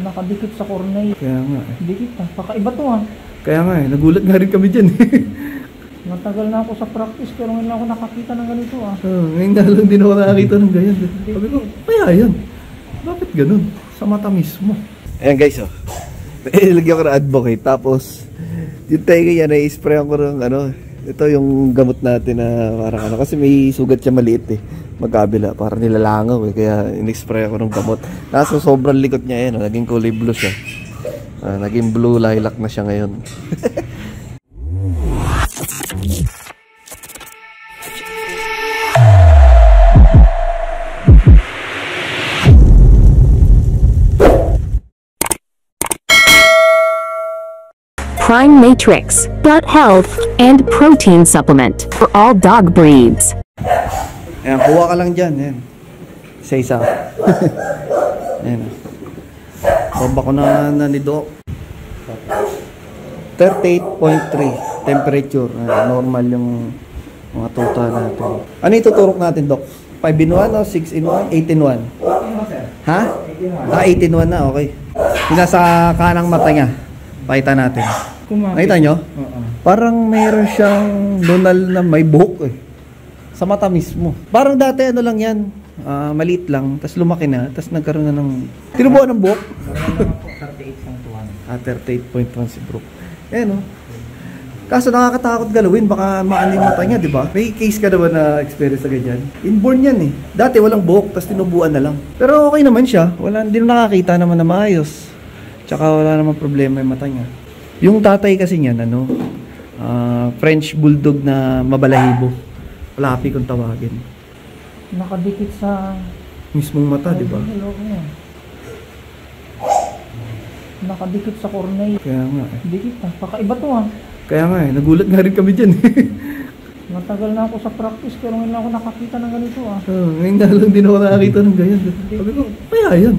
Nakadikit sa cornea. Kaya nga eh. Dikit ah. Kakaiba to ah. Kaya nga eh. Nagulat nga rin kami dyan eh. Matagal na ako sa practice pero ngayon lang ako nakakita ng ganito ah. Ngayon nga lang din ako nakakita ng ganyan. Sabi ko, kaya yan. Bakit ganun? Sa mata mismo. Ayan guys oh. Ilagyan ko na Advocate. Tapos, yung tayo yan ay isprayan ko ng ano. Ito yung gamot natin na parang ano. Kasi may sugat siya maliit eh. Magkabila. Parang nilalangaw eh. Kaya in-spray ako ng gamot. Kaso sobrang likot niya yan. Naging kulay blue siya. Naging blue lilac na siya ngayon. Prime Matrix, gut health, and protein supplement for all dog breeds. Ayan, kuha ka lang dyan. Ayan. Isa-isa. Ayan. Baba ko na ni Doc. 38.3 temperature. Normal yung mga total natin. Ano ituturok natin, Doc? 5 in 1 o 6 in 1? 8 in 1? Ha? 8 in 1 na, okay. Yung nasa kanang mata niya. Pakita natin. Nakita nyo? Parang mayroon siyang lunal na may buhok eh. Sa mata mismo. Parang dati ano lang yan. Maliit lang. Tapos lumaki na. Tapos nagkaroon na ng... Tinubuan ng buhok? 38.1. 38.1 si Brooke. Ayan o. Kaso nakakatakot galawin. Baka maano yung mata niya, di ba? May case ka naman na experience na ganyan. Inborn yan eh. Dati walang buhok. Tapos tinubuan na lang. Pero okay naman siya. Hindi na nakakita naman na maayos. Tsaka wala naman problema yung mata niya. Yung tatay kasi niyan, ano, French Bulldog na mabalahibo. Fluffy kung tawagin. Nakadikit sa... Mismong mata, di ba? Nakadikit sa cornea. Kaya nga eh. Dikit ah. Kakaiba to ah. Kaya nga eh. Nagulat nga rin kami dyan eh. Matagal na ako sa practice pero ngayon lang ako nakakita ng ganito ah. Ngayon nga lang din ako nakakita ng ganyan. Sabi ko, kaya yan.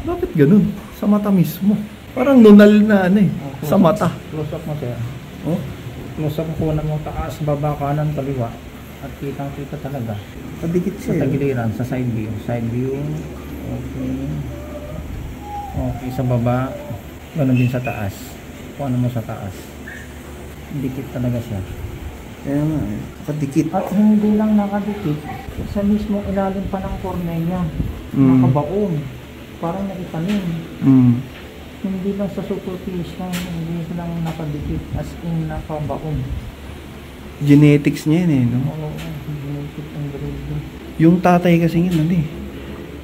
Bakit ganun? Sa mata mismo. Parang nunal na ano eh. Sa mata. Close up mo sir. Oh? Close up mo kunan mo taas, baba, kanan, kaliwa. At kitang-kita talaga. Kadikit Sa siya. tagiliran, sa side view. Side view. Okay. Okay, sa baba. Ganon din sa taas. Kung ano mo sa taas. Dikit talaga siya. Kaya nga eh. Kadikit. At hindi lang nakadikit. Sa mismong ilalim pa ng cornea niya. Nakabaon. Parang naitanim. Hindi lang sa superficie lang. Hindi lang nakadikit. As in nakabaon. Genetics niya yan eh, no? Oo, genetic ang grade. Yung tatay kasi yun, ano eh.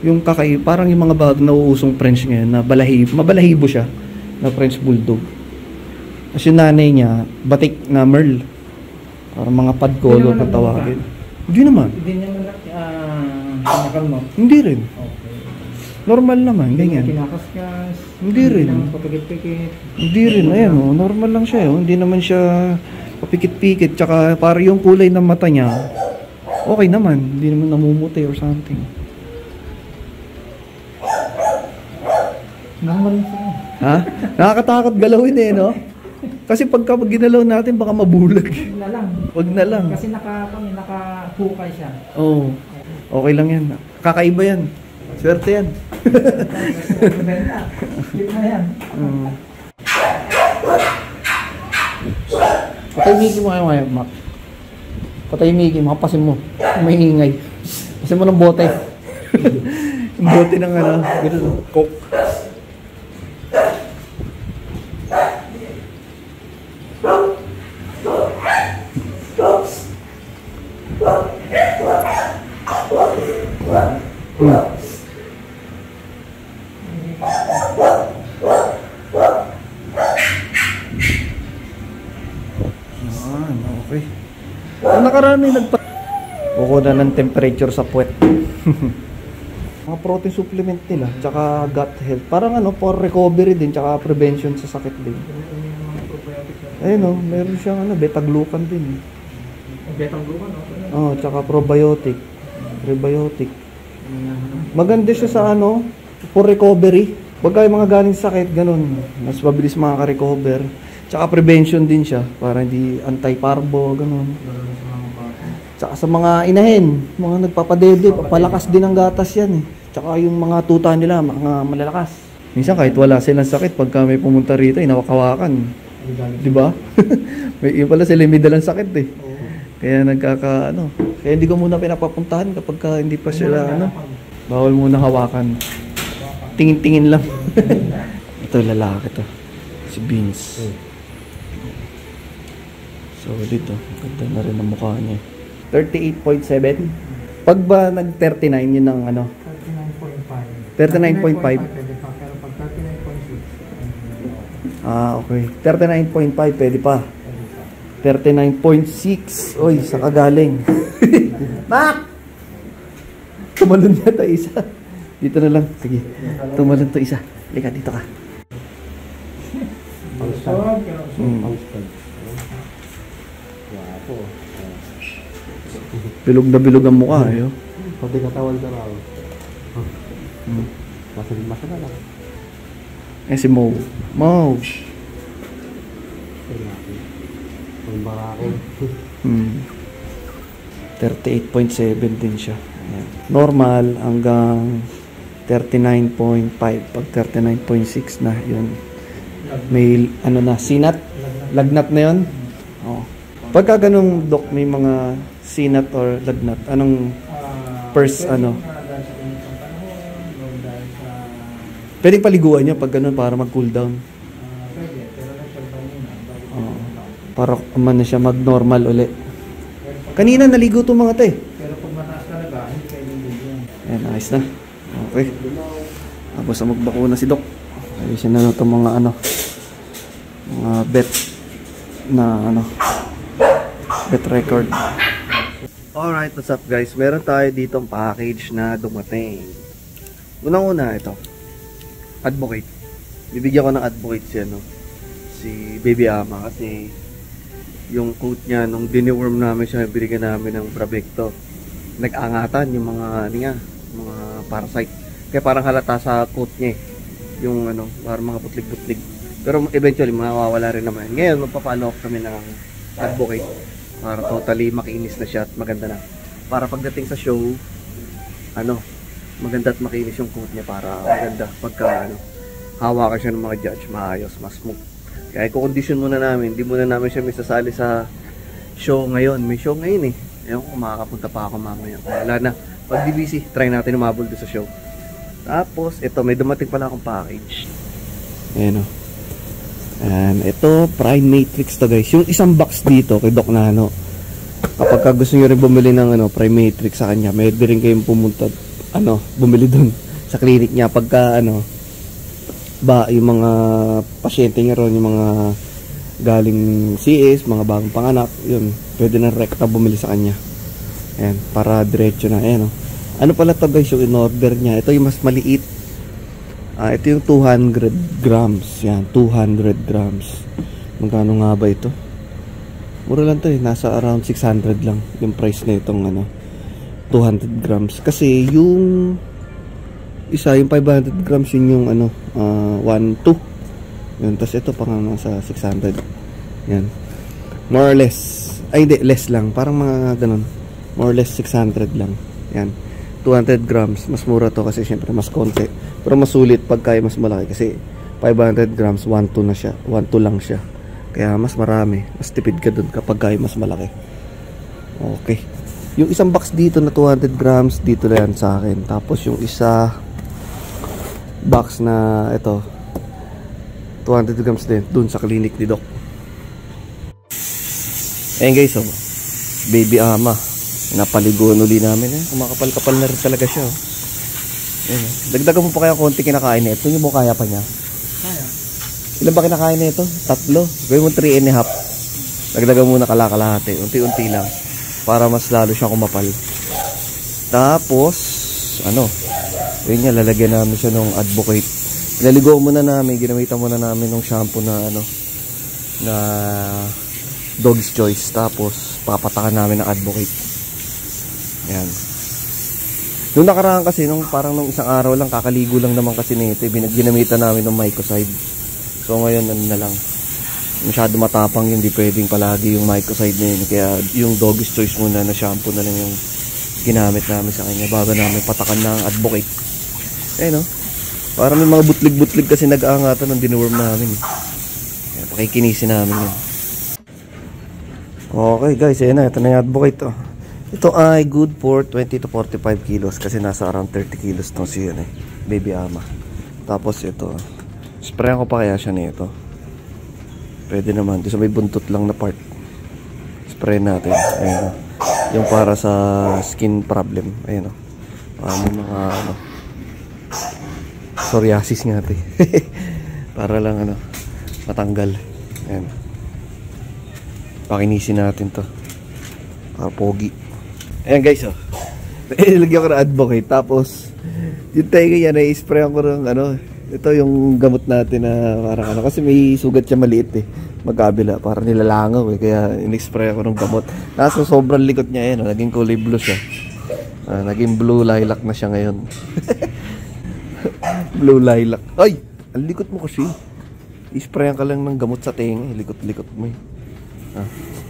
Yung parang yung mga bag na uusong French ngayon na mabalahibo siya na French Bulldog. Tapos yung nanay niya, batik na Merle. Parang mga pad color na tawagin. Hindi naman. Hindi niya kinakalmot? Hindi rin. Okay. Normal naman, ganyan. Kinakaskas? Hindi rin. Hindi naman papikit-pikit? Hindi rin, ayan o. Normal lang siya o. Hindi naman siya papikit-pikit. Tsaka parang yung kulay ng mata niya, okay naman. Hindi naman namumuti or something. Normal siya. Ha? Nakakatakot galawin eh, no? Kasi pagka ginalaw natin, baka mabulag. Huwag na lang. Wag na lang. Kasi nakahukay siya. Oo. Okay lang yan. Kakaiba yan. Swerte yan. Keep na yan. Patay Mickey mo ngayon, Mac. Patay Mickey, makapasin mo. May ingay. Pasin mo ng bote. Yung bote ng ano, Coke. Okay. Ang nakarami kukuha ng temperature sa puwet. Mga protein supplement nila, tsaka gut health. Parang ano, for recovery din, tsaka prevention sa sakit din. Ayun o, meron siyang ano, beta-glucan din. Beta-glucan? Oh, tsaka probiotic. Prebiotic. Maganda siya sa ano, for recovery. Pagka yung mga galing sakit, ganun. Mas mabilis makaka-recover. Tsaka prevention din siya, para hindi anti-parvo, ganun. Tsaka sa mga inahin, mga nagpapadede, palakas din ang gatas yan eh. Tsaka yung mga tuta nila, mga malalakas. Minsan kahit wala silang sakit, pagka may pumunta rito, inawakawakan. Di ba? May yun pala sila may dalang sakit eh. Kaya kaya hindi ko muna pinapapuntahan kapag hindi pa sila bawal muna hawakan. Tingin-tingin lang. Ito lalaki to. Si Beans. So dito, ganda na rin ang mukha niya. 38.7. Pag ba nag-39 yun ang 39.5. 39.5. Pwede pa, pero pag 39.6. Okay. 39.5 pwede pa. 39.6. Oy, sa kagaling. Mak! Tumalon yata isa. Dito na lang. Sige. Tumalon to isa. Lika, dito ka. Bilog na bilog ang mukha. Pwede katawal ka raw. Masama lang. Si Mo. Mo. Ang barako. 38.7 din siya. Ayan. Normal hanggang 39.5. Pag 39.6 na, yun. May sinat? Lagnat na yun? Oo. Pagka ganung Dok, may mga sinat or lagnat, anong first pwedeng paliguan niya pag ganun para mag-cool down? Pwede, pero nagsalba muna. Para man na siya mag-normal uli. Kanina naligo itong mga te. Pero pag mataas talaga, hindi kayo niligo. Ayan, ayos na. Okay. Tapos na magbakuna si Doc. Ayusin na itong mga mga bet na bet record. Alright, what's up guys? Meron tayo ditong package na dumating. Unang-una ito. Advocate. Bibigyan ko ng advocate si Baby Ama kasi yung coat niya nung diniworm namin siya, binigyan namin ng Bravecto. Nag-angatan yung mga mga parasite. Kaya parang halata sa coat niya yung parang mga putlig-putlig. Pero eventually mawawala rin naman. Ngayon magpa-follow up kami ng advocate para totally makinis na siya at maganda na. Para pagdating sa show, maganda at makinis yung coat niya para maganda pagka hawakan siya ng mga judge, maayos, mas smooth. Kaya i-condition muna namin, hindi muna namin siya misasali sa show ngayon. May show ngayon Ewan ko kung makakapunta pa ako mamaya. Wala na. Pag di busy, try natin umabol doon sa show. Tapos, ito, may dumating pala akong package. Ayan And ito, Prime Matrix to guys. Yung isang box dito kay Doc Nano. Kapag gusto nyo rin bumili ng Prime Matrix sa kanya, may rin kayong pumunta, bumili dun sa clinic niya. Pagka, yung mga pasyente niya ron, yung mga galing CS, mga bagong panganak, yun, pwede na rekta bumili sa kanya. Ayan, para diretso na. Ayan, ano pala to guys, yung in-order niya. Ito yung mas maliit. Ito yung 200 grams. Yan, 200 grams. Magkano nga ba ito? Mura lang to nasa around 600 lang yung price na itong 200 grams. Kasi yung isa, yung 500 grams yun yung 1, 2 yun, tas ito pang nasa 600 yan, more or less hindi, less lang, parang mga ganun, more or less 600 lang yan, 200 grams mas mura to kasi syempre mas konti pero mas sulit pagka mas malaki kasi 500 grams 1, 2 na siya, 1, 2 lang siya kaya mas marami, mas tipid ka dun kapag kaya mas malaki. Okay, yung isang box dito na 200 grams dito na yan sa akin, tapos yung isa box na ito 200 grams din dun sa clinic ni Doc. Ayan guys, Baby Ama napaliguan uli namin kumakapal-kapal na rin talaga siya Ayan, dagdagan mo pa kaya konti kinakain na ito, yung mo kaya pa niya? Kaya. Ilan ba kinakain na ito? 3, gawin mo 3.5, dagdagan mo na kalahati, unti-unti lang para mas lalo siyang kumapal. Tapos yun nga, lalagyan namin siya ng advocate. Ilaligo muna namin, ginamitan muna namin ng shampoo na na Dog's Choice. Tapos papatakan namin ng advocate. Yan. Nung nakaraan kasi, parang nung isang araw lang, kakaligo lang naman kasi nito, ginamitan namin ng Mycocide. So ngayon, na lang. Masyado matapang yun, di pwedeng palagi yung Mycocide na yun. Kaya yung Dog's Choice muna na shampoo na lang yung ginamit namin sa kanya bago namin patakan ng advocate. Para may mga butlig-butlig kasi nag-aangatan ng dinworm namin. Kaya pakikinisin namin yan. Okay guys, ayan na. Ito na yung advocate to. Ito ay good for 20 to 45 kilos kasi nasa around 30 kilos to siya baby ama. Tapos ito, sprayan ko pa kaya siya nito. Pwede naman, ito sa may buntot lang na part. Spray natin. Ayan o. Yung para sa skin problem. Ayan o. Para may mga psoriasis nga ito. Para lang matanggal. Ayan. Pakinisin natin to. Para pogi. Ayan guys o. Ilagyan ko na advocate. Tapos yung tayo yan ay sprayan ko ng ito yung gamot natin na parang kasi may sugat siya maliit magkabila, parang nilalangaw kaya in-spray ako ng gamot. Kaso sobrang likot niya naging kulay blue siya. Naging blue lilac na siya ngayon. Blue lilac. Ay! Ang likot mo kasi. I-sprayan ka lang ng gamot sa tenga, likot-likot mo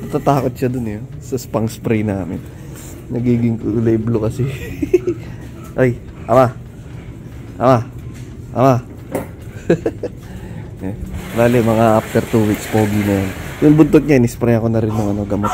natatakot siya dun sa spang spray namin. Nagiging kulay blue kasi. Ay! Ama! Bale, mga after 2 weeks, pogi na yun. Yung buntot niya, in-sprayan ko na rin ng gamot.